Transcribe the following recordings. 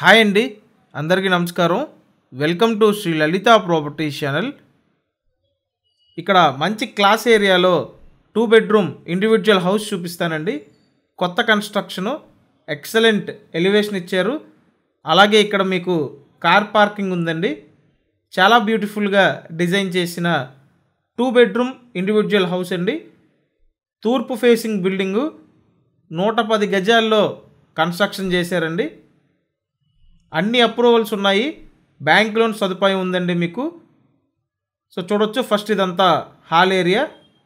Hi అండి, అందరికీ నమస్కారం. Welcome to Sri Lalitha Properties channel. ఇక్కడ మంచి క్లాస్ ఏరియాలో 2 బెడ్రూమ్ ఇండివిజువల్ హౌస్ చూపిస్తానండి. కొత్త కన్స్ట్రక్షను, ఎక్సలెంట్ ఎలివేషన్ ఇచ్చారు. అలాగే ఇక్కడ మీకు కార్ పార్కింగ్ ఉందండి. చాలా బ్యూటిఫుల్గా డిజైన్ చేసిన 2 బెడ్రూమ్ ఇండివిజువల్ హౌస్ అండి. తూర్పు ఫేసింగ్ బిల్డింగు, 110 గజాల్లో కన్స్ట్రక్షన్ చేశారండి. అన్ని అప్రూవల్స్ ఉన్నాయి. బ్యాంక్ లోన్ సదుపాయం ఉందండి మీకు. సో చూడొచ్చు, ఫస్ట్ ఇదంతా హాల్ ఏరియా,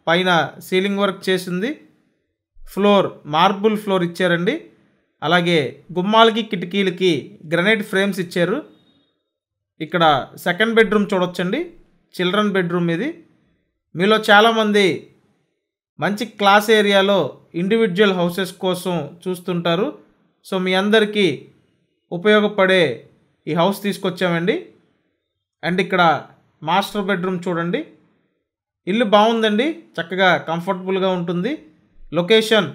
పైన సీలింగ్ వర్క్ చేసింది. ఫ్లోర్ మార్బుల్ ఫ్లోర్ ఇచ్చారండి. అలాగే గుమ్మాలకి కిటికీలకి గ్రనైట్ ఫ్రేమ్స్ ఇచ్చారు. ఇక్కడ సెకండ్ బెడ్రూమ్ చూడొచ్చండి, చిల్డ్రన్ బెడ్రూమ్ ఇది. మీలో చాలామంది మంచి క్లాస్ ఏరియాలో ఇండివిజువల్ హౌసెస్ కోసం చూస్తుంటారు. సో మీ అందరికీ ఉపయోగపడే ఈ హౌస్ తీసుకొచ్చామండి. అండ్ ఇక్కడ మాస్టర్ బెడ్రూమ్ చూడండి. ఇల్లు బాగుందండి, చక్కగా కంఫర్టబుల్గా ఉంటుంది. లొకేషన్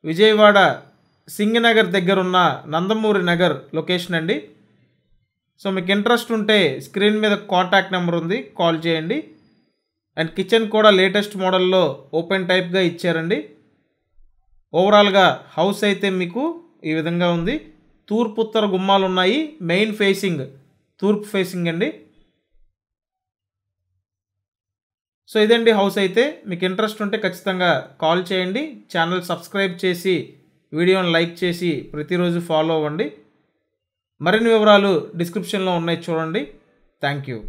విజయవాడ సింగనగర్ దగ్గర ఉన్న నందమూరి నగర్ లొకేషన్ అండి. సో మీకు ఇంట్రెస్ట్ ఉంటే స్క్రీన్ మీద కాంటాక్ట్ నెంబర్ ఉంది, కాల్ చేయండి. అండ్ కిచెన్ కూడా లేటెస్ట్ మోడల్లో ఓపెన్ టైప్గా ఇచ్చారండి. ఓవరాల్గా హౌస్ అయితే మీకు ఈ విధంగా ఉంది. తూర్పు ఉత్తర గుమ్మాలు ఉన్నాయి. మెయిన్ ఫేసింగ్ తూర్పు ఫేసింగ్ అండి. సో ఇదండి హౌస్ అయితే. మీకు ఇంట్రెస్ట్ ఉంటే ఖచ్చితంగా కాల్ చేయండి. ఛానల్ సబ్స్క్రైబ్ చేసి వీడియోని లైక్ చేసి ప్రతిరోజు ఫాలో అవ్వండి. మరిన్ని వివరాలు డిస్క్రిప్షన్లో ఉన్నాయి, చూడండి. Thank you.